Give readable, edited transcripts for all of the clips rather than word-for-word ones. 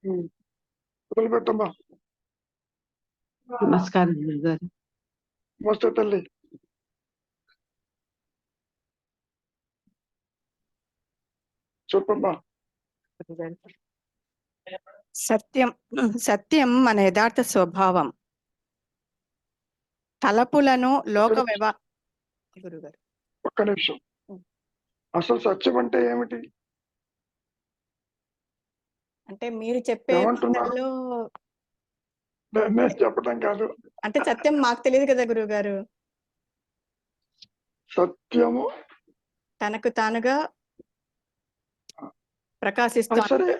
మొదలు పెట్టమ్మా. నమస్కారం గురుగారు. నమస్తే తల్లి. చెప్పమ్మా. సత్యం మన యథార్థ స్వభావం. తలపులను లోక గురుగారు ఒక్క నిమిషం. అసలు సత్యం అంటే ఏమిటి? అంటే మీరు చెప్పే మాటల్లో నేను చెప్పడం కాదు. అంటే సత్యం మాకు తెలియదు కదా గురుగారు. సత్యము తనకు తానుగా ప్రకాశిస్తా. సరే,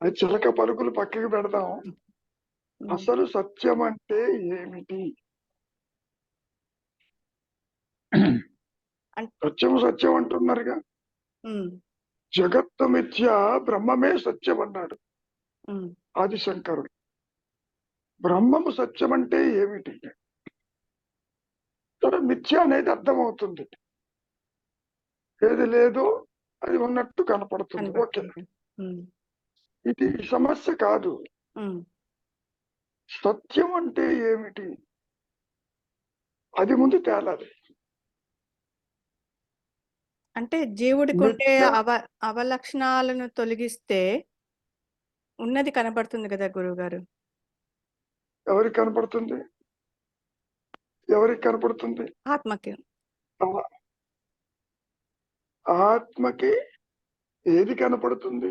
అది చిలక పలుకులు పక్కకి పెడదాం. అసలు సత్యం అంటే ఏమిటి? సత్యం అంటున్నారుగా. జగత్తు మిథ్య, బ్రహ్మమే సత్యం అన్నాడు ఆదిశంకరుడు. బ్రహ్మము సత్యం అంటే ఏమిటి? ఇక్కడ మిథ్య అనేది అర్థమవుతుంది. ఏది లేదో అది ఉన్నట్టు కనపడుతుంది. ఓకే, ఇది సమస్య కాదు. సత్యం అంటే ఏమిటి అది ముందు తేలాలి. అంటే జీవుడికి ఉండే అవలక్షణాలను తొలగిస్తే ఉన్నది కనపడుతుంది కదా గురువుగారు. ఎవరికి కనపడుతుంది? ఎవరికి కనపడుతుంది? ఆత్మకి. ఆత్మకి ఏది కనపడుతుంది?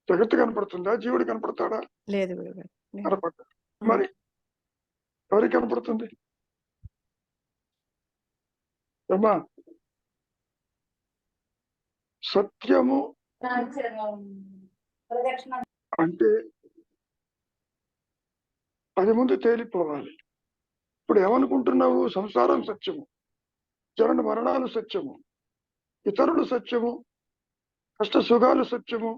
జగత్తు కనపడుతుందా? జీవుడు కనపడతాడా? లేదు గురుగారు, కనపడతాడు. మరి ఎవరికి కనపడుతుంది? అమ్మా, సత్యము అంటే అది ముందు తేలిపోవాలి. ఇప్పుడు ఏమనుకుంటున్నావు? సంసారం సత్యము, జనన మరణాలు సత్యము, ఇతరులు సత్యము, కష్ట సుఖాలు సత్యము,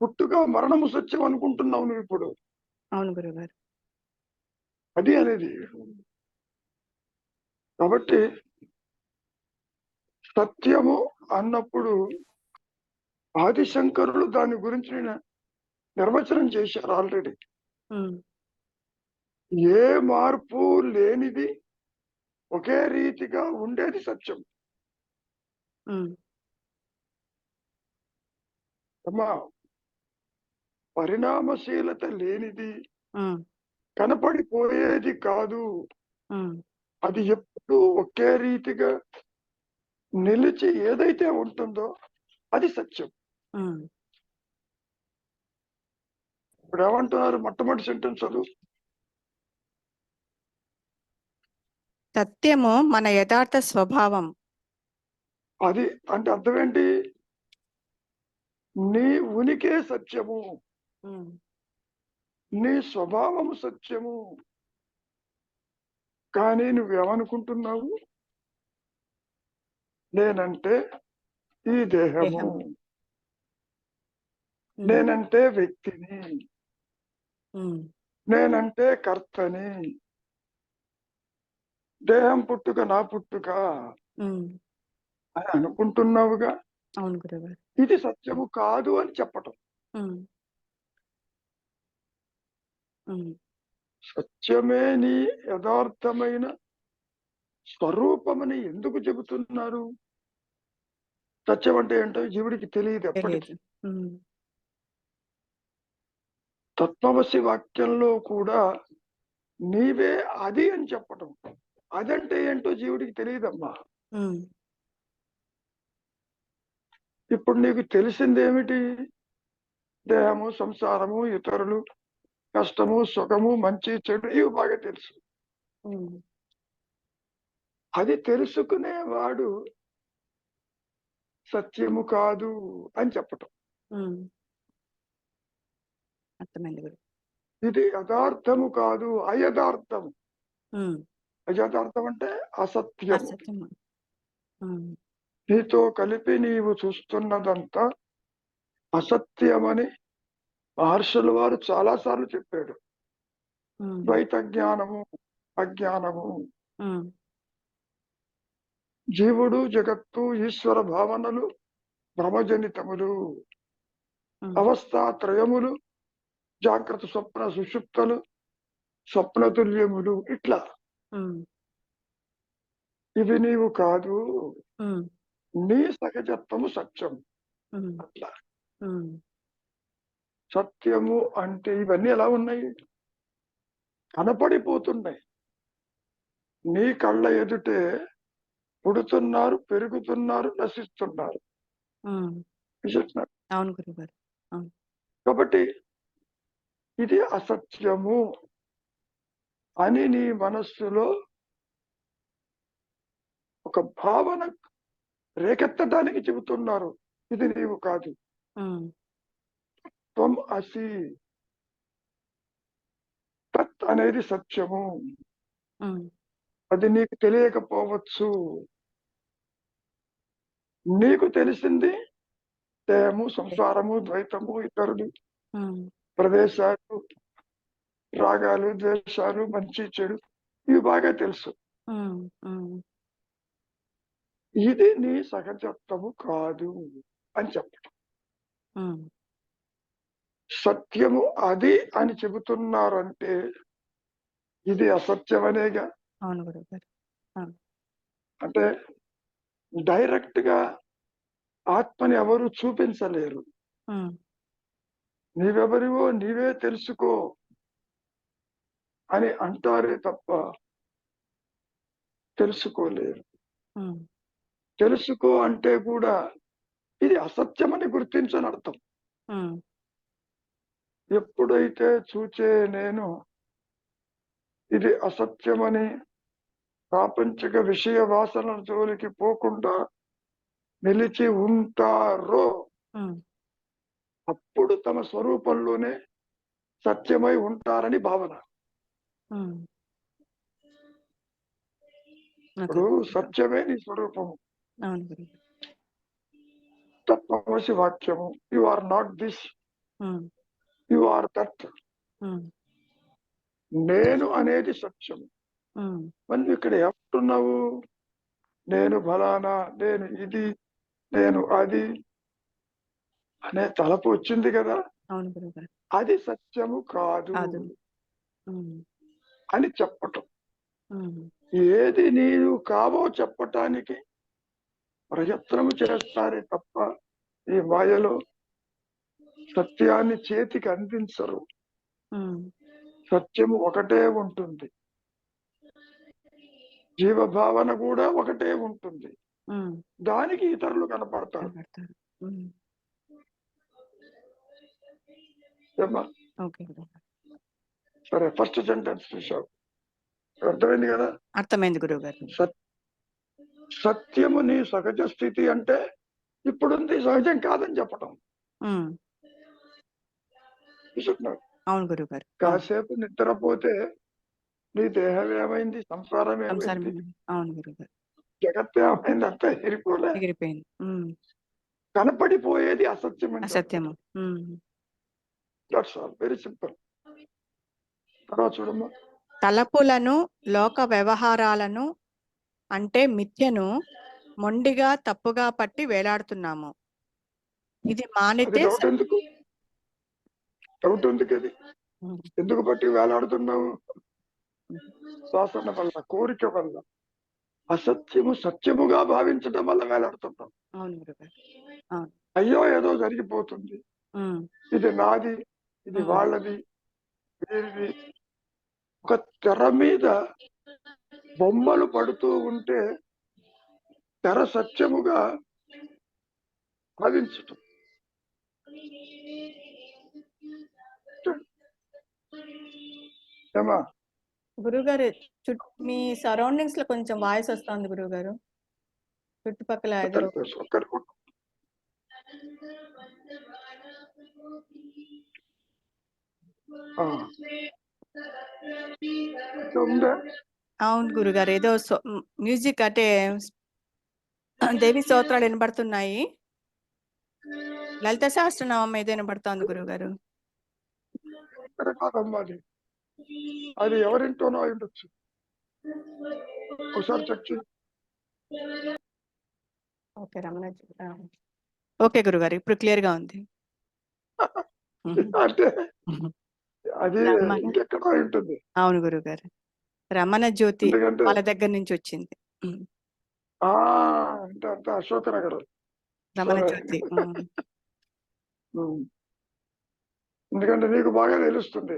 పుట్టుక మరణము సత్యం అనుకుంటున్నావు నువ్వు ఇప్పుడు. అవును గురుగారు. అది అనేది. కాబట్టి సత్యము అన్నప్పుడు ఆదిశంకరులు దాని గురించి నిర్వచనం చేశారు ఆల్రెడీ. ఏ మార్పు లేనిది, ఒకే రీతిగా ఉండేది సత్యం. అమ్మా, పరిణామశీలత లేనిది, కనపడిపోయేది కాదు. అది ఎప్పుడు ఒకే రీతిగా నిలిచి ఏదైతే ఉంటుందో అది సత్యం. ఇప్పుడు ఏమంటున్నారు? మొట్టమొదటి సెంటెన్స్ చదువు. సత్యము మన యథార్థ స్వభావం. అది అంటే అర్థం ఏంటి? నీ ఉనికే సత్యము, నీ స్వభావము సత్యము. కానీ నువ్వేమనుకుంటున్నావు? నేనంటే ఈ దేహము, నేనంటే వ్యక్తిని, నేనంటే కర్తని, దేహం పుట్టుక నా పుట్టుక అని అనుకుంటున్నావుగా. అవును గురుగారు. ఇది సత్యము కాదు అని చెప్పటం. సత్యమే నీ యథార్థమైన స్వరూపమని ఎందుకు చెబుతున్నారు? సత్యం అంటే ఏంటో జీవుడికి తెలియదు ఎప్పటికీ. తత్వమసి వాక్యంలో కూడా నీవే అది అని చెప్పటం. అదంటే ఏంటో జీవుడికి తెలియదమ్మా. ఇప్పుడు నీకు తెలిసిందేమిటి? దేహము, సంసారము, ఇతరులు, కష్టము, సుఖము, మంచి చెడు, ఇవి బాగా తెలుసు. అది తెలుసుకునేవాడు సత్యము కాదు అని చెప్పటం. ఇది యథార్థము కాదు, అయథార్థము. అయథార్థం అంటే అసత్యం. నీతో కలిపి నీవు చూస్తున్నదంతా అసత్యమని మహర్షుల వారు చాలా సార్లు చెప్పాడు. ద్వైత జ్ఞానము, అజ్ఞానము, జీవుడు, జగత్తు, ఈశ్వర భావనలు భ్రమజనితములు. ఉమ్, అవస్థాత్రయములు, జాగ్రత్త స్వప్న సుషుప్తలు, స్వప్నతుల్యములు, ఇట్లా ఉమ్, ఇవి నీవు కాదు, ఉమ్, నీ సహజత్వము సత్యం. ఉమ్, అట్లా ఉమ్, సత్యము అంటే ఇవన్నీ ఎలా ఉన్నాయి, కనపడిపోతున్నాయి. నీ కళ్ళ ఎదుటే పుడుతున్నారు, పెరుగుతున్నారు, నశిస్తున్నారు. ఉమ్. నిజంగా. అవును గురుగారు. అవును. కాబట్టి ఇది అసత్యము అని నీ మనస్సులో ఒక భావన రేకెత్తడానికి చెబుతున్నారు. ఇది నీవు కాదు. ఉమ్, త్వం అసి, తత్ అనేది సత్యము. ఉమ్, అది నీకు తెలియకపోవచ్చు. నీకు తెలిసింది దేహము, సంసారము, ద్వైతము, ఇతరులు, ఉమ్, ప్రదేశాలు, రాగాలు, ద్వేషాలు, మంచి చెడు, ఇవి బాగా తెలుసు. ఉమ్, ఉమ్, ఇది నీ సహజత్వము కాదు అని చెప్పటం. ఉమ్. సత్యము అది అని చెబుతున్నారంటే ఇది అసత్యమనేగా. అవును గురుగారు. అంటే డైరెక్ట్ గా ఆత్మని ఎవరు చూపించలేరు. ఉమ్, నీవెవరివో నీవే తెలుసుకో అని అంటారే తప్ప తెలుసుకోలేరు. ఉమ్, తెలుసుకో అంటే కూడా ఇది అసత్యమని గుర్తించని అర్థం. ఉమ్, ఎప్పుడైతే చూచే నేను ఇది అసత్యమని ప్రాపంచిక విషయ వాసనల జోలికి పోకుండా నిలిచి ఉంటారో ఉమ్. అప్పుడు తమ స్వరూపంలోనే సత్యమై ఉంటారని భావన. ఉమ్. ఓకే. ఇప్పుడు సత్యమే నీ స్వరూపము. అవును గురుగారు. తత్వమసి వాక్యము. You are not this, um, you are that. Um, నేను అనేది సత్యం. ఉమ్, మరి ఇక్కడ ఏమంటున్నావు, నేను ఫలానా, నేను ఇది, నేను అది అనే తలపు వచ్చింది కదా, అవును గురుగారు. అది సత్యము కాదు కాదు. ఉమ్, అని చెప్పటం. ఉమ్, ఏది నీవు కావో చెప్పటానికి ప్రయత్నము చేస్తారే తప్ప ఈ మాయలో సత్యాన్ని చేతికి అందించరు. ఉమ్, సత్యము ఒకటే ఉంటుంది, జీవభావన కూడా ఒకటే ఉంటుంది. ఉమ్. దానికి ఇతరులు కనపడతారు. కనబడతారు. ఉమ్, ఏమ్మా? ఓకే గురుగారు. సరే, ఫస్ట్ సెంటెన్స్ చూసావు, అర్థమైంది కదా. అర్థమైంది గురుగారు. సత్యము నీ సహజ స్థితి అంటే ఇప్పుడుంది, సహజం కాదని చెప్పటం. ఉమ్, చూస్తున్నాడు. అవును గురుగారు. అవును. కాసేపు నిద్రపోతే నీ దేహం ఏమైంది, సంసారం సంసారం ఏమైంది, ఏమైంది? అవును గురుగారు. జగత్తు ఏమైంది, అంతా ఎరిపోలే. ఎగిరిపోయింది. ఉమ్, కనపడిపోయేది అసత్యం అని అసత్యము. చెప్పటం. Um. That's all, very simple. తర్వాత చూడమ్మా. తలపులను, లోక వ్యవహారాలను అంటే మిథ్యను మొండిగా తప్పుగా పట్టి వేలాడుతున్నాము. ఇది అది మానితే డౌట్ ఎందుకు, డౌట్ ఎందుకు, అది ఉమ్, ఎందుకు బట్టి వేలాడుతున్నావు? వాసన వల్ల, కోరిక వల్ల, అసత్యము సత్యముగా భావించడం వల్ల వేలాడుతున్నాం. అవును గురుగారు. అవును. అయ్యో ఏదో జరిగిపోతుంది, ఉమ్, ఇది నాది, ఇది ఉమ్, వాళ్ళది, వీరిది. ఒక తెర మీద బొమ్మలు పడుతూ ఉంటే తెర సత్యముగా భావించటం. ఏమా? గురుగారు, మీ సరౌండింగ్స్ లో కొంచెం వాయిస్ వస్తుంది గురుగారు. చుట్టుపక్కల ఏదో ఒక్కరి ఉందా? అవును గురుగారు, ఏదో మ్యూజిక్ అంటే దేవి స్తోత్రాలు వినబడుతున్నాయి. లలిత సహస్రనామం ఏదో వినబడుతోంది గురుగారు. కాదమ్మా, అది ఎవరింటోనో అయి ఉండొచ్చు, ఒకసారి చెక్ చేయి. ఓకే రమణ. ఓకే గురుగారు, ఇప్పుడు క్లియర్ గా ఉంది. అంటే అది రమణ ఇంకెక్కడో ఉంటుంది. అవును గురుగారు. రమణ జ్యోతి ఎందుకంటే వాళ్ళ దగ్గర నుంచి వచ్చింది. ఆ అంటే అంత అశోక నగరం. రమణ సరే. జ్యోతి. ఉమ్. ఎందుకంటే నీకు బాగా తెలుస్తుంది,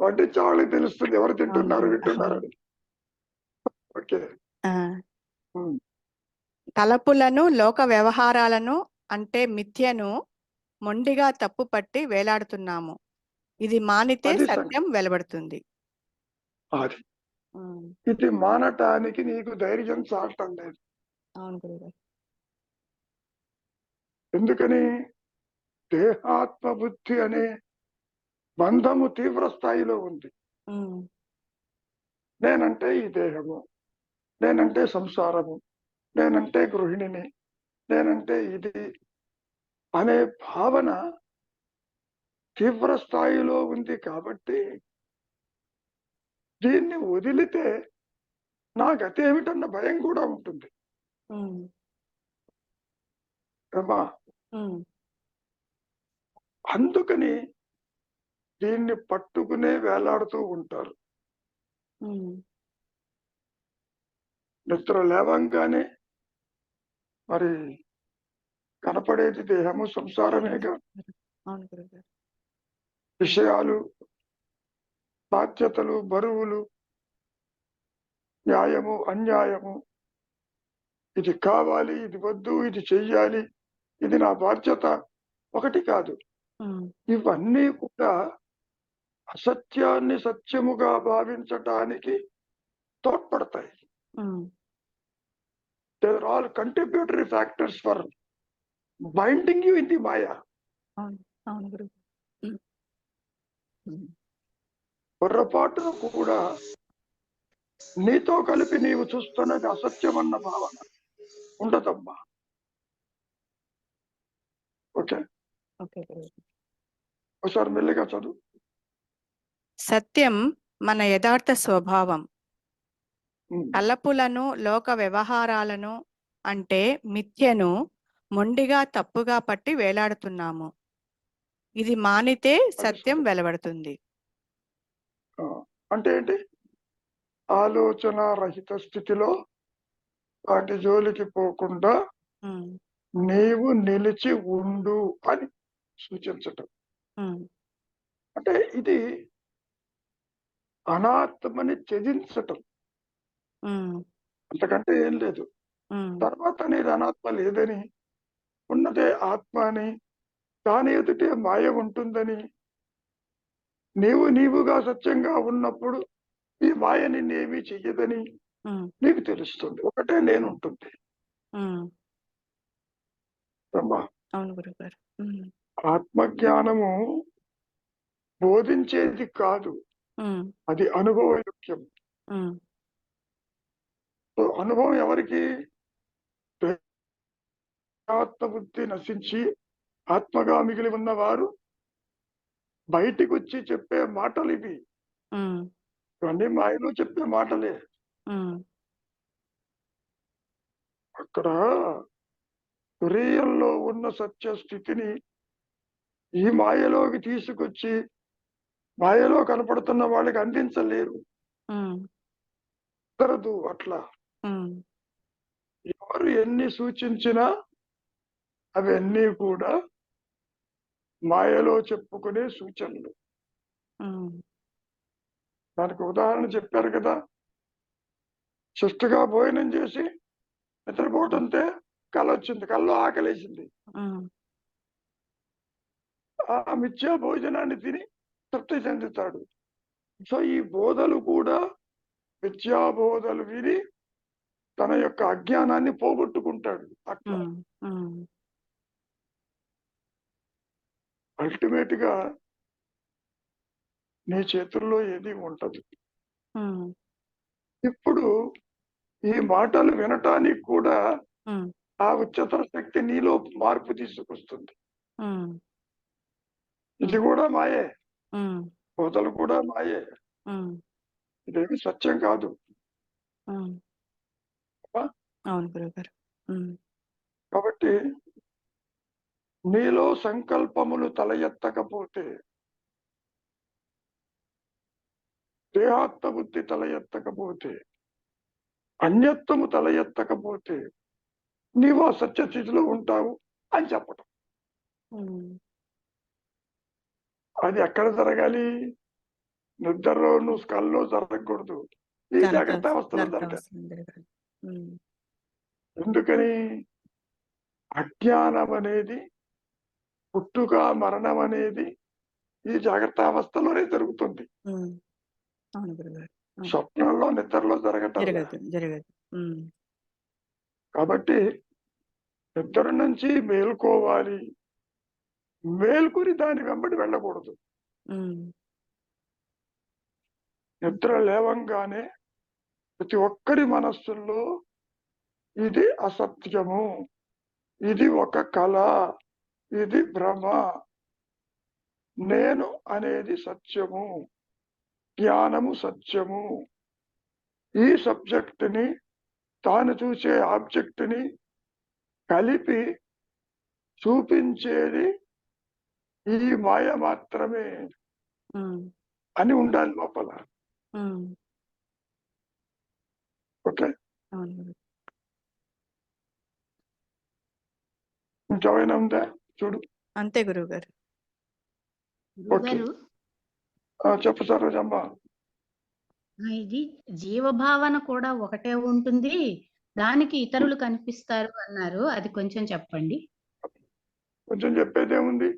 వడ్డించే వాళ్ళకి తెలుస్తుంది ఎవరు అవును తింటున్నారు గురువు. వింటున్నారు అని. ఓకే. ఆ, ఉమ్. తలపులను లోక వ్యవహారాలను అంటే మిథ్యను మొండిగా తప్పుపట్టి వేలాడుతున్నాము. ఇది మానితే అది సత్యం సంగతి. వెలువడుతుంది. అది ఉమ్, ఇది మానటానికి నీకు ధైర్యం చాలటం లేదు. అవును గురుగారు. ఎందుకని? దేహాత్మ బుద్ధి అనే బంధము తీవ్ర స్థాయిలో ఉంది. ఉమ్, నేనంటే ఈ దేహము, నేనంటే సంసారము, నేనంటే గృహిణిని, నేనంటే ఇది అనే భావన తీవ్ర స్థాయిలో ఉంది కాబట్టి దీన్ని వదిలితే నా గతి ఏమిటన్న భయం కూడా ఉంటుంది. ఉమ్, ఏమ్మా? ఉమ్, అందుకని దీన్ని పట్టుకునే వేలాడుతూ ఉంటారు. ఉమ్, నిద్ర లేవంగానే మరి కనపడేది దేహము సంసారమేగా. అవును గురుగారు. విషయాలు, బాధ్యతలు, బరువులు, న్యాయము, అన్యాయము, ఇది కావాలి, ఇది వద్దు, ఇది చెయ్యాలి, ఇది నా బాధ్యత, ఒకటి కాదు. ఉమ్, ఇవన్నీ కూడా అసత్యాన్ని సత్యముగా భావించటానికి తోడ్పడతాయి. Um, they are all contributory factors for binding you in the maya. అవును అవును గురువు. పొర్రపాటును కూడా నీతో కలిపి నీవు చూస్తున్నది అసత్యమన్న భావన ఉండదమ్మా. ఓకే, ఓకే గురువు. ఒకసారి మెల్లిగా చదువు. సత్యం మన యథార్థ స్వభావం. ఉమ్. తలపులను లోక వ్యవహారాలను అంటే మిథ్యను మొండిగా తప్పుగా పట్టి వేలాడుతున్నాము. ఇది మానితే అది సత్యం సంగతి. వెలువడుతుంది. ఆ, అంటే ఏంటి? ఆలోచన రహిత స్థితిలో వాటి జోలికి పోకుండా ఉమ్, నీవు నిలిచి ఉండు అని సూచించటం. ఉమ్, అంటే ఇది అనాత్మని త్యజించటం, ఉమ్, అంతకంటే ఏం లేదు. ఉమ్, తర్వాత అనేది అనాత్మ లేదని, ఉన్నదే ఆత్మ అని, దాని ఎదుటే మాయ ఉంటుందని, నీవు నీవుగా సత్యంగా ఉన్నప్పుడు ఈ మాయ నిన్నేమీ చెయ్యదని ఉమ్, నీకు తెలుస్తుంది. ఒకటే నేను ఉంటుంది. ఉమ్. అమ్మా, అవును గురుగారు. ఉమ్, ఆత్మజ్ఞానము బోధించేది కాదు, ఉమ్, అది అనుభవయోగ్యం. ఉమ్, సో అనుభవం ఎవరికి? ఆత్మబుద్ధి నశించి ఆత్మగా మిగిలి ఉన్నవారు బయటికి వచ్చి చెప్పే మాటలు ఇవి. ఉమ్, ఇవన్నీ మాయలో చెప్పే మాటలే. ఉమ్, అక్కడ తురీయంలో ఉన్న సత్య స్థితిని ఈ మాయలోకి తీసుకొచ్చి మాయలో కనపడుతున్న వాళ్ళకి అందించలేరు. ఉమ్, కుదరదు అట్లా. ఉమ్, ఎవరు ఎన్ని సూచించినా అవన్నీ కూడా మాయలో చెప్పుకునే సూచనలు. ఉమ్, దానికి ఉదాహరణ చెప్పారు కదా, శిస్తుగా భోజనం చేసి నిద్రపోతుంటే కళ వచ్చింది, కళ్ళు ఆకలేసింది. ఉమ్, ఆ మిథ్యా భోజనాన్ని తిని తృప్తి చెందుతాడు. సో ఈ బోధలు కూడా మిథ్యా బోధలు విని తన యొక్క అజ్ఞానాన్ని పోగొట్టుకుంటాడు. అట్లా ఉమ్, ఉమ్, అల్టిమేట్ గా నీ చేతుల్లో ఏది ఉంటది. ఉమ్, ఇప్పుడు ఈ మాటలు వినటానికి కూడా ఉమ్, ఆ ఉच्चतर శక్తి నీలో మార్పు తీసుకొస్తుంది. ఉమ్, ఇది కూడా మాయే, ఉమ్, బోధలు కూడా మాయే, ఉమ్, ఇదేమి సత్యం కాదు. ఉమ్. ఆ? అవును గురుగారు. ఉమ్, కాబట్టి నీలో సంకల్పములు తల ఎత్తకపోతే, దేహాత్మ బుద్ధి తల ఎత్తకపోతే, అన్యత్వము తల ఎత్తకపోతే నీవు ఆ సత్య స్థితిలో ఉంటావు అని చెప్పటం. ఉమ్. అది ఎక్కడ జరగాలి? నిద్రలోను కల్లో జరగకూడదు. ఈ జాగ్రత్త అవస్థలో జరగాలి. అవస్థలో జరగాలి. ఉమ్. ఎందుకని? అజ్ఞానం అనేది, పుట్టుక మరణం అనేది ఈ జాగ్రత్త అవస్థలోనే జరుగుతుంది. ఉమ్. అవును గురుగారు. స్వప్నంలో నిద్రలో జరగటం. జరగదు. ఉమ్. కాబట్టి నిద్ర నుంచి మేల్కోవాలి. మేల్కొని దాని వెంబడి వెళ్ళకూడదు. ఉమ్. నిద్ర లేవంగానే ప్రతి ఒక్కరి మనస్సుల్లో ఇది అసత్యము, ఇది ఒక కళ, ఇది భ్రమ, నేను అనేది సత్యము, జ్ఞానము సత్యము. ఈ సబ్జెక్ట్ ని తాను చూసే ఆబ్జెక్ట్ ని కలిపి చూపించేది ఈ మాయ మాత్రమే ఉమ్. అని ఉండాలి లోపల. ఉమ్. ఓకే, అవును గురు. ఇంకేమైనా ఉందా చూడు. అంతే గురువు గారు. గురుగారు, చెప్పు సరోజమ్మ. ఇది జీవభావన కూడా ఒకటే ఉంటుంది, దానికి ఇతరులు కనిపిస్తారు అన్నారు. అది కొంచెం చెప్పండి. కొంచెం చెప్పేదేముంది?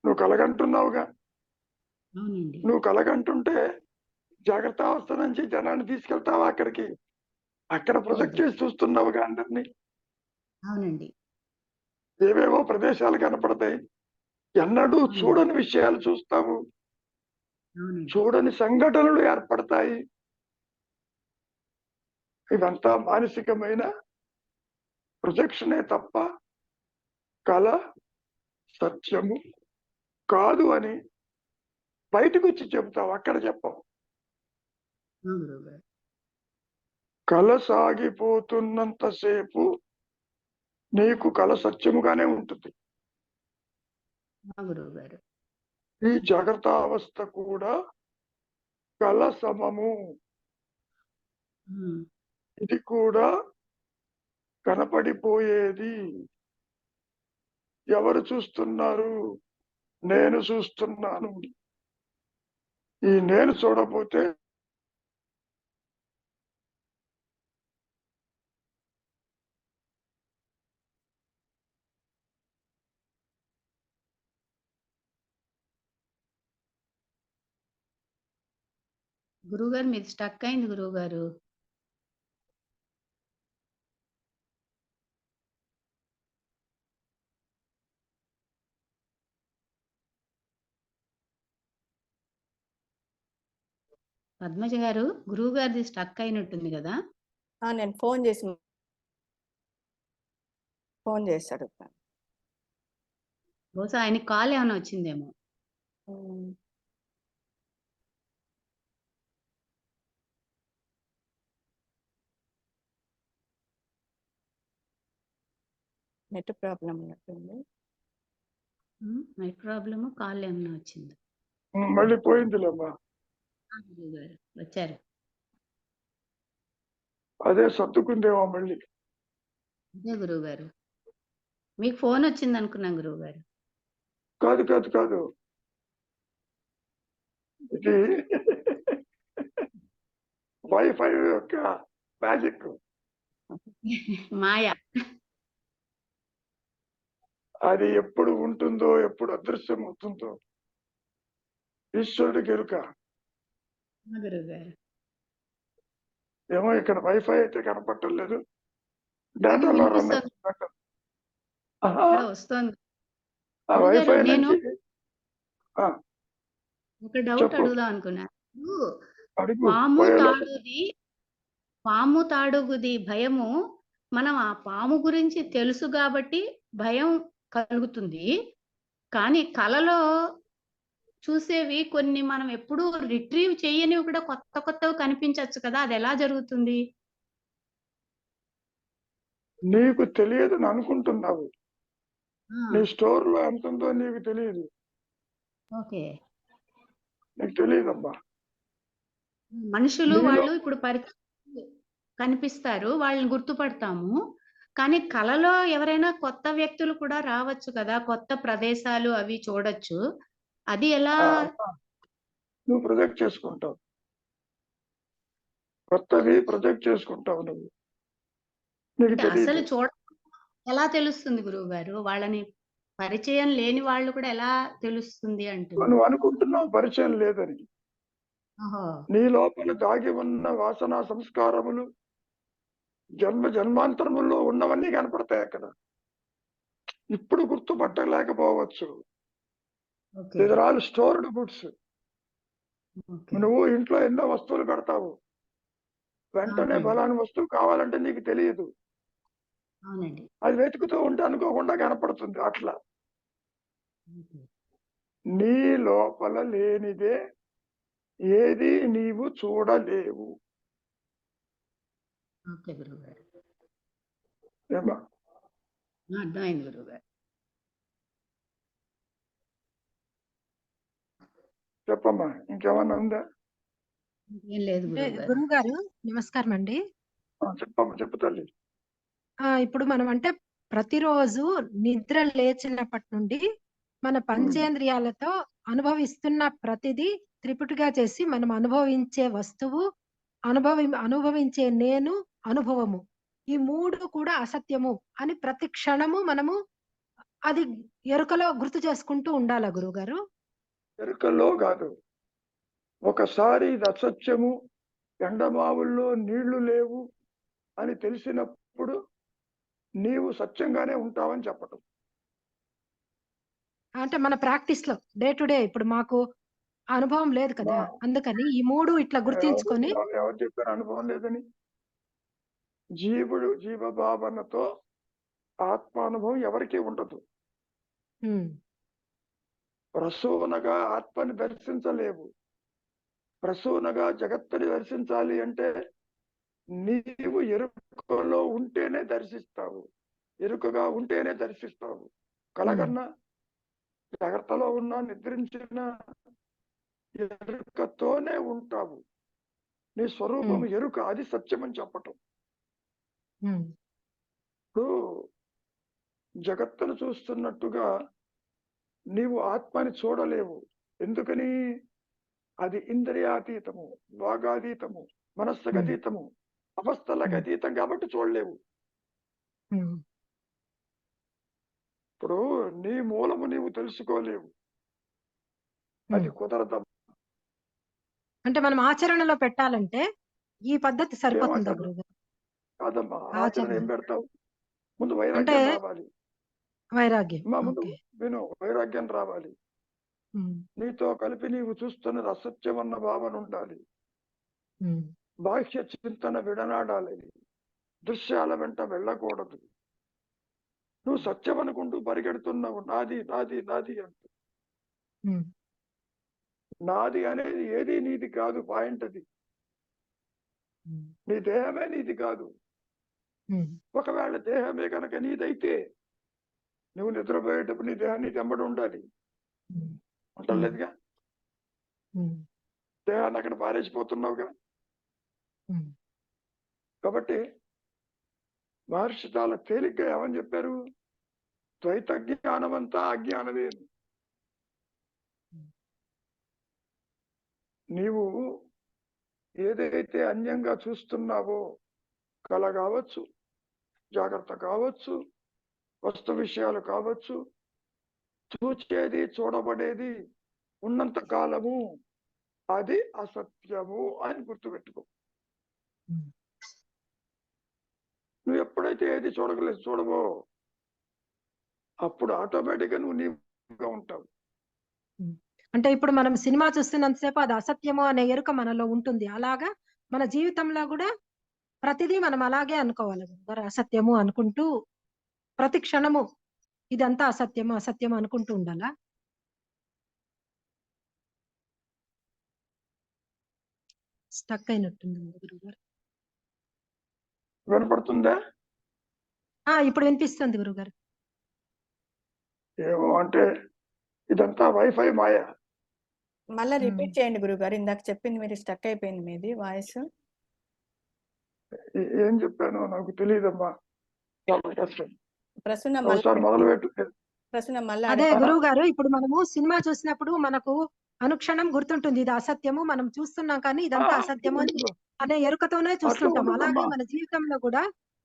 నువ్వు కలగంటున్నావుగా. అవునండి. నువ్వు కలగంటుంటే జాగ్రత్త అవస్థ నుంచి జనాన్ని తీసుకెళ్తావా అక్కడికి? అక్కడ ప్రొజెక్ట్ చేసి చూస్తున్నావుగా అందరినీ. అవునండి. ఏవేవో ప్రదేశాలు కనపడతాయి, ఎన్నడూ చూడని విషయాలు చూస్తావు, అవునండి. చూడని సంఘటనలు ఏర్పడతాయి. ఇదంతా మానసికమైన ప్రొజెక్షనే తప్ప కళ సత్యము కాదు అని బయటకు వచ్చి చెబుతావు, అక్కడ చెప్పవు. గురువుగారు. కళ సాగిపోతున్నంతసేపు నీకు కళ సత్యముగానే ఉంటుంది. గురువుగారు. ఈ జాగ్రత్త అవస్థ కూడా కళ సమము. ఇది కూడా కనపడిపోయేది. ఎవరు చూస్తున్నారు? నేను చూస్తున్నాను. ఈ నేను చూడకపోతే గురువుగారు, మీది స్టక్ అయింది గురువుగారు. పద్మజ గారు, గురువు గారిది స్టక్ అయినట్టుంది కదా. నేను ఫోన్ చేసి అడుగుతాను. బహుశా ఆయనకి కాల్ ఏమైనా వచ్చిందేమో. నెట్ ప్రాబ్లం ఉన్నట్టుంది. నెట్ ప్రాబ్లము, కాల్ ఏమైనా వచ్చింది. మళ్ళీ పోయిందిలేమ్మా. గురువు గారు వచ్చారు. అదే సర్దుకుందేమో మళ్ళీ. అదే గురువు గారు, మీకు ఫోన్ వచ్చింది అనుకున్నాం గురువు గారు. కాదు కాదు కాదు, ఇది వైఫై యొక్క మ్యాజిక్. మాయా. అది ఎప్పుడు ఉంటుందో, ఎప్పుడు అదృశ్యం అవుతుందో ఈశ్వరుడికి ఎరుక. గురువు గారు. ఏమో ఇక్కడ వైఫై అయితే కనపడటం లేదు, డేటాలో రన్ వస్తుంది. ఆ వైఫై నేను నుంచి ఒక డౌట్ చెప్పు. అడుగుదాం అనుకున్నాను. అడుగు. పాము తాడుగుది భయము, మనం ఆ పాము గురించి తెలుసు కాబట్టి భయం కలుగుతుంది. కానీ కలలో చూసేవి కొన్ని మనం ఎప్పుడూ రిట్రీవ్ చేయనివి కూడా కొత్త కొత్తవి కనిపించవచ్చు కదా, అది ఎలా జరుగుతుంది? నీకు తెలియదని అనుకుంటున్నావు. నీ స్టోర్ లో ఎంత ఉందో నీకు తెలియదు. ఓకే. నీకు తెలియదమ్మా. మనుషులు నీలో వాళ్ళు ఇప్పుడు కనిపిస్తారు. వాళ్ళని గుర్తుపడతాము. కానీ కలలో ఎవరైనా కొత్త వ్యక్తులు కూడా రావచ్చు కదా! కొత్త ప్రదేశాలు అవి చూడొచ్చు. అది ఎలా? అమ్మా, నువ్వు ప్రొజెక్ట్ చేసుకుంటావు. కొత్తవి ప్రొజెక్ట్ చేసుకుంటావు నువ్వు. నీకు అంటే తెలియదు. అసలు ఎలా తెలుస్తుంది గురువుగారు? వాళ్ళని పరిచయం లేని వాళ్ళు కూడా ఎలా తెలుస్తుంది అంటున్నా? నువ్వు అనుకుంటున్నావు పరిచయం లేదని. ఓహో! నీ లోపల దాగి ఉన్న వాసన సంస్కారములు జన్మాంతరముల్లో ఉన్నవన్నీ కనపడతాయి అక్కడ. ఇప్పుడు గుర్తుపట్టలేకపోవచ్చు. Okay. These all stored goods. Okay. నువ్వు ఇంట్లో ఎన్నో వస్తువులు పెడతావు. వెంటనే అవునండి. ఫలాని వస్తువు కావాలంటే నీకు తెలియదు. అవునండి. అది వెతుకుతూ ఉంటే అనుకోకుండా కనపడుతుంది. అట్లా ఓకే. నీ లోపల లేనిదే ఏది నీవు చూడలేవు. ఓకే గురువుగారు. ఏమ్మా? అర్థమైంది గురువుగారు. చెప్పమ్మా, ఇంకేమన్నా ఉందా? ఏం లేదు అంటే గురువుగారు. గురువు గారు నమస్కారం అండి. చెప్పమ్మా, చెప్పు తల్లి. ఇప్పుడు మనం అంటే ప్రతిరోజు నిద్ర లేచినప్పటి నుండి మన పంచేంద్రియాలతో అనుభవిస్తున్న ప్రతిదీ త్రిపుటిగా చేసి మనం అనుభవించే వస్తువు, అనుభవించే నేను, అనుభవము ఈ మూడు కూడా అసత్యము అని ప్రతి క్షణము మనము అది ఎరుకలో గుర్తు చేసుకుంటూ ఉండాలా గురువుగారు? ఎరుకల్లో కాదు. ఒకసారి ఇది అసత్యము, ఎండమావుల్లో నీళ్లు లేవు అని తెలిసినప్పుడు నీవు సత్యంగానే ఉంటావని చెప్పటం. అంటే మన ప్రాక్టీస్ లో డే టు డే ఇప్పుడు మాకు అనుభవం లేదు కదా, మా అందుకని ఈ మూడు ఇట్లా గుర్తించుకొని ఎవరు చెప్పారు అనుభవం లేదని? జీవభావనతో ఆత్మానుభవం ఎవరికీ ఉండదు. ఉమ్, ప్రసూనగా ఆత్మని దర్శించలేవు. ప్రసూనగా జగత్తుని దర్శించాలి అంటే నీవు ఎరుకలో ఉంటేనే దర్శిస్తావు. ఎరుకగా ఉంటేనే దర్శిస్తావు. కలగన్నా జాగ్రత్తలో ఉన్నా నిద్రించిన ఎరుకతోనే ఉంటావు. నీ స్వరూపం ఎరుక, అది సత్యం అని చెప్పటం. ఉమ్, ఇప్పుడు జగత్తును చూస్తున్నట్టుగా నీవు ఆత్మని చూడలేవు. ఎందుకని? అది ఇంద్రియాతీతము, భాగాతీతము, మనస్సుకు అతీతము, అవస్థలకు అతీతం కాబట్టి చూడలేవు. ఉమ్. ఇప్పుడు నీ మూలము నీవు తెలుసుకోలేవు. అది కుదరదు. అంటే మనం ఆచరణలో పెట్టాలంటే ఈ పద్ధతి సరిపోతుందా ఏమాచరణ గురుగారు? కాదమ్మా. ఆచరణ ఏం పెడతావు? ముందు అంటే వైరాగ్యం రావాలి. వైరాగ్యం. ముందు ఓకే. విను, వైరాగ్యం రావాలి. ఉమ్, నీతో కలిపి నీవు చూస్తున్నది అసత్యం అన్న భావన ఉండాలి. ఉమ్, బాహ్య చింతన విడనాడాలి. దృశ్యాల వెంట వెళ్ళకూడదు. నువ్వు సత్యం అనుకుంటూ పరిగెడుతున్నావు. నాది నాది నాది అంటూ. ఉమ్, నాది అనేది ఏది నీది కాదు. పాయింట్ అది. ఉమ్, నీ దేహమే నీది కాదు. ఉమ్, ఒకవేళ దేహమే కనుక నీదైతే నువ్వు నిద్రపోయేటప్పుడు నీ దేహాన్ని తెమ్మడి ఉండాలి. ఉమ్, ఉండలేదుగా. ఉమ్, దేహాన్ని అక్కడ పారేసిపోతున్నావుగా. ఉమ్, కాబట్టి మహర్షి చాలా తేలిగ్గా ఏమని చెప్పారు? ద్వైత జ్ఞానమంతా అజ్ఞానమే. నీవు ఏదైతే అన్యంగా చూస్తున్నావో, కళ కావచ్చు, జాగ్రత్త కావచ్చు, వస్తు విషయాలు కావచ్చు, చూచేది చూడబడేది ఉన్నంత కాలము అది అసత్యము అని గుర్తుపెట్టుకో. ఉమ్. నువ్వు ఎప్పుడైతే ఏది చూడవో అప్పుడు ఆటోమేటిక్గా నువ్వు నీవుగా ఉంటావు. అంటే ఇప్పుడు మనం సినిమా చూస్తున్నంతసేపు అది అసత్యము అనే ఎరుక మనలో ఉంటుంది. అలాగా మన జీవితంలో కూడా ప్రతిదీ మనం అలాగే అనుకోవాలి గురుగారు. అసత్యము అనుకుంటూ ప్రతి క్షణము ఇదంతా అసత్యము అసత్యము అనుకుంటూ ఉండాలా? స్టక్ అయినట్టుంది గురుగారు. వినపడుతుందా? ఇప్పుడు వినిపిస్తుంది గురుగారు. ఏమో అంటే ఇదంతా వైఫై మాయ. మళ్ళా రిపీట్ చేయండి గురుగారు, ఇందాక చెప్పింది మీరు స్టక్ అయిపోయింది మీది వాయిస్. ఏం చెప్పానో నాకు తెలియదమ్మా, చాలా కష్టం. ప్రసన్న ఒకసారి మొదలు పెట్టు. ప్రసన్న మళ్ళీ అదే అడగండి. గురువు గారు, ఇప్పుడు మనము సినిమా చూసినప్పుడు మనకు అనుక్షణం గుర్తుంటుంది ఇది అసత్యము, మనం చూస్తున్నాం కానీ ఇదంతా అసత్యము అని అనే ఎరుకతోనే చూస్తుంటాం. అట్లా అలాగే ఉండదమ్మా. మన జీవితంలో కూడా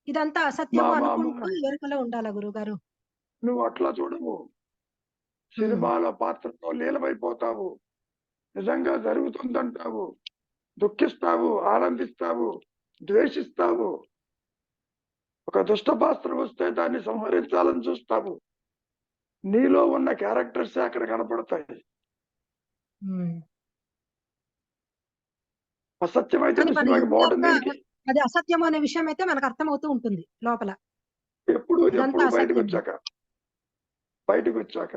ఇదంతా అసత్యము మా అనుకుంటూ ఎరుకలో ఉండాలి గురువు గారు. నువ్వు అట్లా చూడవు. సినిమాలో పాత్రతో లీలమైపోతావు. నిజంగా జరుగుతుందంటావు, దుఃఖిస్తావు, ఆనందిస్తావు, ద్వేషిస్తావు. ఒక దుష్ట పాత్ర వస్తే దాన్ని సంహరించాలని చూస్తావు. నీలో ఉన్న క్యారెక్టర్స్ అక్కడ కనపడతాయి. అసత్యమైతే కానీ మన సినిమాకి ఇంట్లో బాగుంటుంది. కూడా దీనికి అది అసత్యం అనే విషయం అయితే మనకు అర్థమవుతూ ఉంటుంది లోపల. ఎప్పుడు ఇదంతా బయటకు అసత్యం. వచ్చాక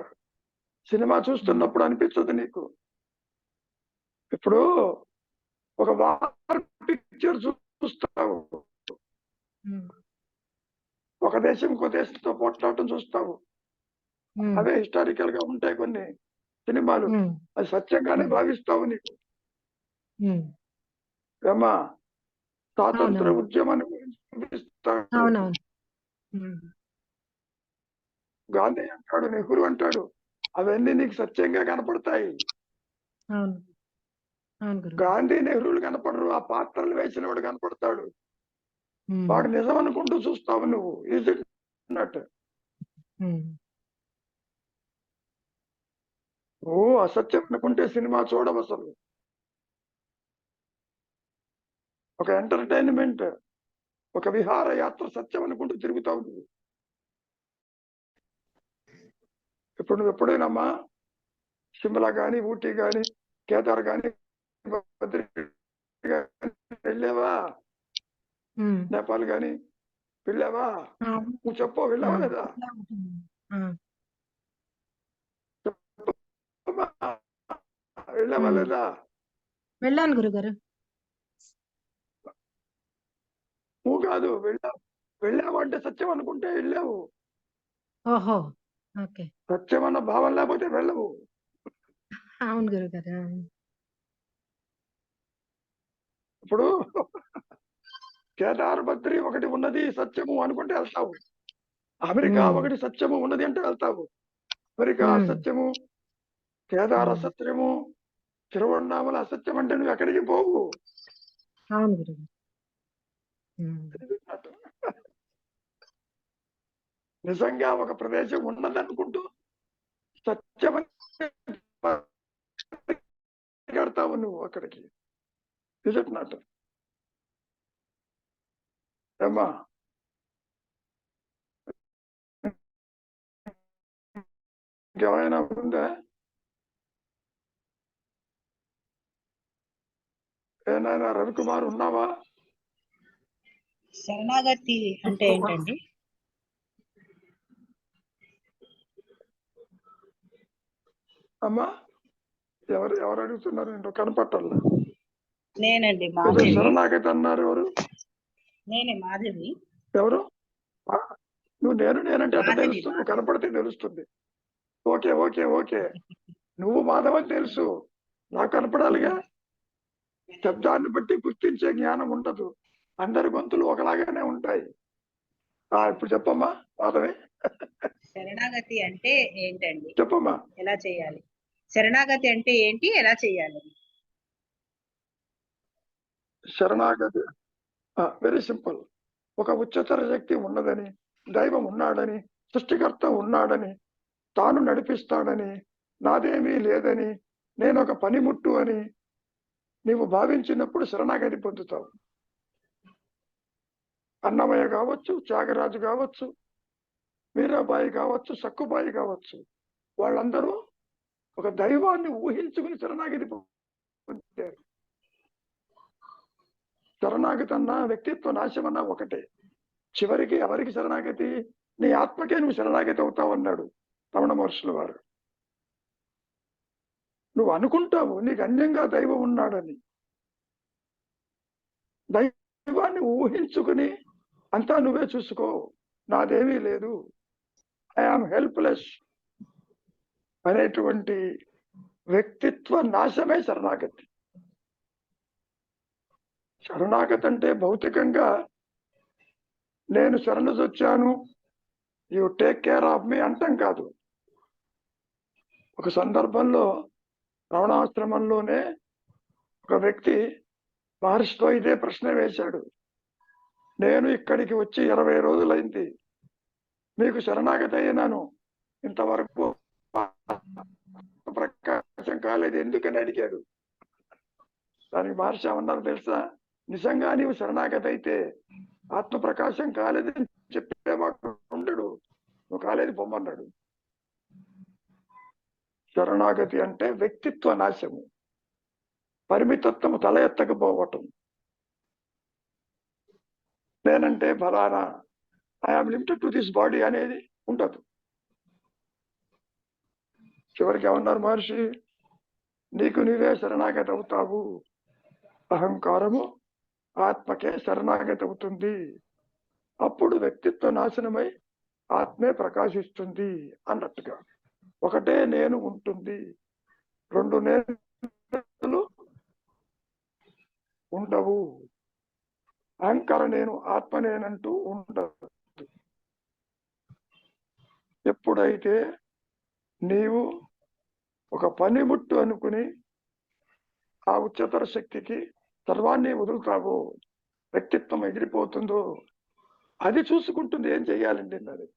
సినిమా చూస్తున్నప్పుడు అనిపించదు నీకు. ఇప్పుడు ఒక వార్ పిక్చర్ చూస్తావు, ఒక దేశం ఇంకో దేశంతో పోట్లాడటం చూస్తావు. అవే హిస్టారికల్ గా ఉంటాయి కొన్ని సినిమాలు. అది సత్యంగానే భావిస్తావు నీకు. ఏమా స్వాతంత్ర అవునవును. ఉద్యమాన్ని గురించి చూపిస్తాడు. అవునవును. గాంధీ అంటాడు, నెహ్రూ అంటాడు, అవన్నీ నీకు సత్యంగా కనపడతాయి. అవును. అవును గురువు. గాంధీ నెహ్రూలు కనపడరు, ఆ పాత్రలు వేసిన వాడు కనపడతాడు. వాడు నిజం అనుకుంటూ చూస్తావు నువ్వు. ఈజ్ ఇట్ అన్నట్టు. ఓ అసత్యం అనుకుంటే సినిమా చూడవు అసలు. ఒక ఎంటర్టైన్మెంట్, ఒక విహార యాత్ర సత్యం అనుకుంటూ తిరుగుతావు నువ్వు. ఇప్పుడు నువ్వు ఎప్పుడైనామా సిమ్లా కానీ, ఊటీ కానీ, కేదార్ కానీ, బద్రీ గానీ వెళ్ళావా? నేపాల్ కానీ వెళ్ళావా? నువ్వు చెప్పు, వెళ్ళావా లేదా? వెళ్ళావా లేదా? వెళ్ళాను గురుగారు. నువ్వు కాదు, వెళ్ళావు అంటే సత్యం అనుకుంటే వెళ్ళావు. ఓహో, ఓకే. సత్యం అన్న భావం లేకపోతే వెళ్ళవు. అవును గురుగారు. ఇప్పుడు కేదార్ బద్రి ఒకటి ఉన్నది సత్యము అనుకుంటే వెళ్తావు. అమెరికా ఒకటి సత్యము ఉన్నది అంటే వెళ్తావు. అమెరికా అసత్యము, కేదార్ అసత్యము, తిరువణామల అసత్యం అంటే నువ్వు ఎక్కడికి పోవు. అవును గురుగారు. నిజంగా ఒక ప్రదేశం ఉన్నదనుకుంటూ సత్యమని కడతావు నువ్వు అక్కడికి. ఇజట్ నాట్ ఏమ్మా? ఇంకేమైనా ఉందా? ఏనాయనా రవికుమార్ ఉన్నావా? శరణాగతి అంటే ఏంటండి? అమ్మా ఎవరు అడుగుతున్నారు? నేను కనపట్టాల. నేనండి, ఏదో మాధవి. శరణాగతి అన్నారు. ఎవరు? నేనే మాధవి. ఎవరు? నువ్వు నేనంటే ఎట్లా తెలుస్తుంది? నువ్వు కనపడితే తెలుస్తుంది. ఓకే ఓకే ఓకే, నువ్వు మాధవని తెలుసు, నాకు కనపడాలిగా. శబ్దాన్ని బట్టి గుర్తించే జ్ఞానం ఉండదు. అందరి గొంతులు ఒకలాగానే ఉంటాయి. ఇప్పుడు చెప్పమ్మా మాధవి. శరణాగతి అంటే ఏంటండి? చెప్పమ్మా. ఎలా చేయాలి? శరణాగతి అంటే ఏంటి, ఎలా చేయాలి? శరణాగతి వెరీ సింపుల్. ఒక ఉच्चతర శక్తి ఉన్నదని, దైవం ఉన్నాడని, సృష్టికర్త ఉన్నాడని, తాను నడిపిస్తాడని, నాదేమీ లేదని, నేను ఒక పనిముట్టు అని నీవు భావించినప్పుడు శరణాగతి పొందుతావు. అన్నమయ్య కావచ్చు, త్యాగరాజు కావచ్చు, మీరాబాయి కావచ్చు, సక్కుబాయి కావచ్చు, వాళ్ళందరూ ఒక దైవాన్ని ఊహించుకుని శరణాగతి పొందారు. శరణాగతి అన్నా వ్యక్తిత్వ నాశం అన్నా ఒకటే. చివరికి ఎవరికి శరణాగతి? నీ ఆత్మకే నువ్వు శరణాగతి అవుతావు అన్నాడు రమణ మహర్షుల వారు. నువ్వు అనుకుంటావు నీకు అన్యంగా దైవం ఉన్నాడని. దైవాన్ని ఊహించుకుని అంతా నువ్వే చూసుకో, నాదేమీ లేదు, ఐఆమ్ హెల్ప్లెస్, అనేటువంటి వ్యక్తిత్వ నాశమే శరణాగతి. శరణాగతి అంటే భౌతికంగా నేను శరణొచ్చాను, యు టేక్ కేర్ ఆఫ్ మీ అంటాం కాదు. ఒక సందర్భంలో రమణాశ్రమంలోనే ఒక వ్యక్తి మహర్షితో ఇదే ప్రశ్న వేశాడు. నేను ఇక్కడికి వచ్చి 20 రోజులైంది, మీకు శరణాగతి అయినాను, ఇంతవరకు ప్రకాశం కాలేదు, ఎందుకని అడిగాడు. దానికి మహర్షి ఏమన్నారు తెలుసా? నిజంగా నీవు శరణాగతి అయితే ఆత్మ ప్రకాశం కాలేదని చెప్పేవాడు ఉండడు, నువ్వు కాలేదు పొమ్మన్నాడు. శరణాగతి అంటే వ్యక్తిత్వ నాశము, పరిమితత్వము తల ఎత్తకపోవటం. నేనంటే ఫలానా, I'm limited to this body అనేది ఉండదు. చివరికి ఏమన్నారు మహర్షి? నీకు నీవే శరణాగతి అవుతావు, అహంకారము ఆత్మకే శరణాగతి అవుతుంది, అప్పుడు వ్యక్తిత్వ నాశనమై ఆత్మే ప్రకాశిస్తుంది అన్నట్టుగా. ఒకటే నేను ఉంటుంది, 2 నేను ఉండవు. అహంకార నేను, ఆత్మ నేనంటూ ఉండదు. ఎప్పుడైతే నీవు ఒక పనిముట్టు అనుకుని ఆ ఉच्चतर శక్తికి సర్వాన్ని వదులుతావో, వ్యక్తిత్వం ఎగిరిపోతుందో, అది చూసుకుంటుంది ఏం చెయ్యాలండి అది.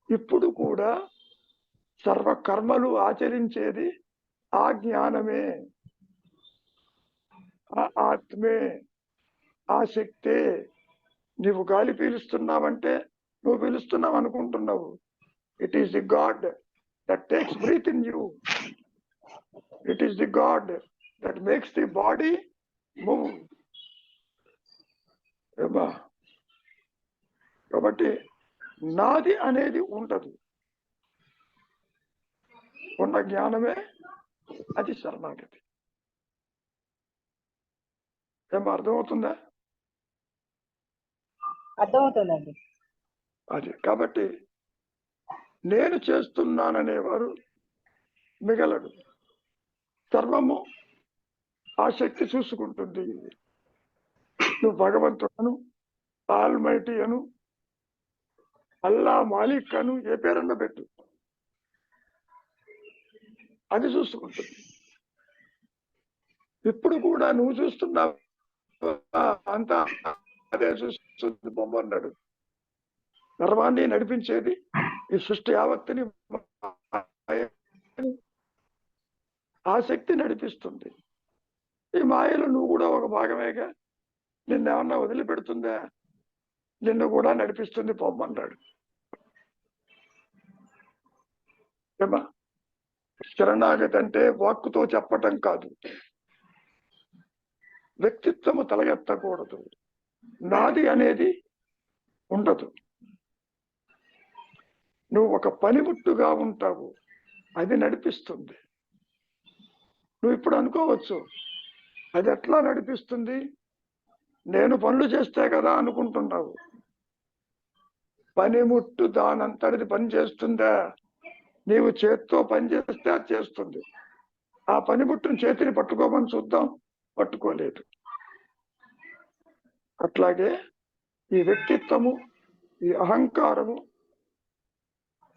ఇప్పుడు కూడా సర్వ కర్మలు ఆచరించేది ఆ జ్ఞానమే, ఆ ఆత్మే, ఆ శక్తే. నీవు గాలి పీలుస్తున్నావంటే నువ్వు పీలుస్తున్నావు అనుకుంటున్నావు. It is the God that takes breath in you. It is the God that makes the body move. కాబట్టి నాది అనేది ఉండదు, ఉన్న జ్ఞానమే అది శరణాగతి. ఏమో అర్థమవుతుందా? అర్థమవుతుందండి. అది కాబట్టి నేను చేస్తున్నాననేవారు మిగలడు. సర్వము ఆ శక్తి చూసుకుంటుంది. నువ్వు భగవంతుడను, ఆల్మైటీ అను, అల్లా మాలిక్ అను, ఏ పేరన్నా పెట్టు, అది చూసుకుంటుంది. ఇప్పుడు కూడా నువ్వు చూస్తున్నావు, అంతా అదే చూస్తుంది బొమ్మన్నాడు. సర్వాన్ని నడిపించేది ఈ సృష్టి యావత్తుని ఆ శక్తి నడిపిస్తుంది. ఈ మాయలో నువ్వు కూడా ఒక భాగమేగా, నిన్నేమన్నా వదిలిపెడుతుందా? నిన్ను కూడా నడిపిస్తుంది పొమ్మన్నాడు. ఏమా? శరణాగతి అంటే వాక్కుతో చెప్పటం కాదు, వ్యక్తిత్వము తలగెత్తకూడదు, నాది అనేది ఉండదు. నువ్వు ఒక పనిముట్టుగా ఉంటావు, అది నడిపిస్తుంది. నువ్వు ఇప్పుడు అనుకోవచ్చు, అది ఎట్లా నడిపిస్తుంది, నేను పనులు చేస్తే కదా అనుకుంటున్నావు. పనిముట్టు దానంతటిది పని చేస్తుందా? నీవు చేత్తో పని చేస్తే అది చేస్తుంది. ఆ పనిముట్టును చేతిని పట్టుకోమని చూద్దాం, పట్టుకోలేదు. అట్లాగే ఈ వ్యక్తిత్వము, ఈ అహంకారము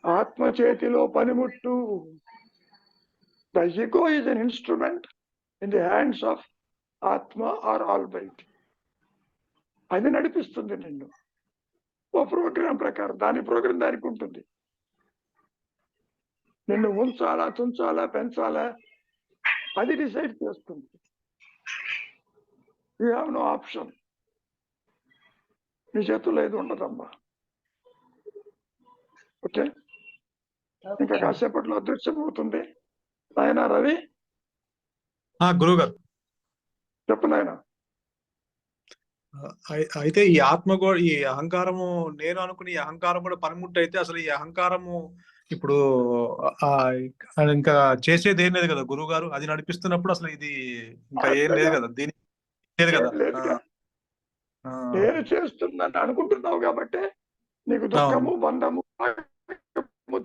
ఆత్మ చేతిలో పనిముట్టు. The ego is an instrument in the hands of Atma or Almighty. అది నడిపిస్తుంది నిన్ను ఓ ప్రోగ్రాం ప్రకారం. దాని ప్రోగ్రాం దానికి ఉంటుంది. నిన్ను ఉంచాలా, తుంచాలా, పెంచాలా, అది డిసైడ్ చేస్తుంది. You have no option. నీ చేతుల్లో ఏది ఉండదమ్మా. ఓకే, ఇంకా కాసేపట్లో అదృశ్యం అవుతుంది. నాయన రవి, గురువు గారు, చెప్పు నాయన. అయితే ఈ ఆత్మ కూడా, ఈ అహంకారము నేను అనుకుని ఈ అహంకారం కూడా పనిముట్టు అయితే, అసలు ఈ అహంకారము ఇప్పుడు ఇంకా చేసేది ఏం లేదు కదా గురువు గారు. అది నడిపిస్తున్నప్పుడు అసలు ఇది ఇంకా ఏం లేదు కదా, దీని లేదు కదా. లేదుగా, నేను చేస్తున్నాను అనుకుంటున్నావు కాబట్టి నీకు దుఃఖము, బంధము,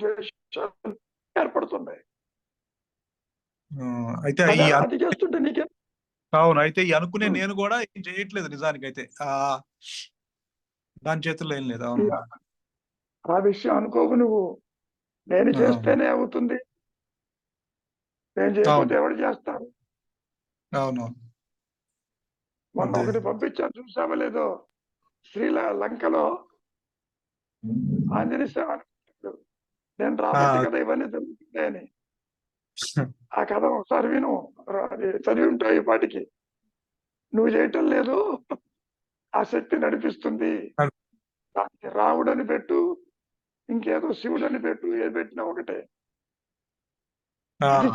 ద్వేషాలు ఏర్పడుతుంది. అయితే అది ఈ అది చేస్తుంటే నీకే అవును. అయితే ఈ అనుకునే నేను కూడా ఏం చేయట్లేదు నిజానికైతే. దాని చేతుల్లో ఏం లేదు. అవును. ఆ విషయం అనుకోకు నువ్వు. నేను ఆ! చేస్తేనే అవుతుంది. నేను చేయకపోతే అవును. ఎవడు చేస్తాడు? అవునవును. మొన్న అదే. ఒకటి పంపించాను చూసావా లేదో? లంకలో ఆంజనేయ స్వామి అనుకుంటాడు. నేను రాబట్టి కదా ఇవన్నీ జరుగుతున్నాయని. ఆ కథ ఒకసారి విను. అది చదివి ఉంటావు ఈ పాటికి. నువ్వు చేయటం లేదు. ఆ శక్తి నడిపిస్తుంది. దానికి రాముడని పెట్టు, ఇంకేదో శివుడని పెట్టు, ఏది పెట్టినా ఒకటే. ఆ! అది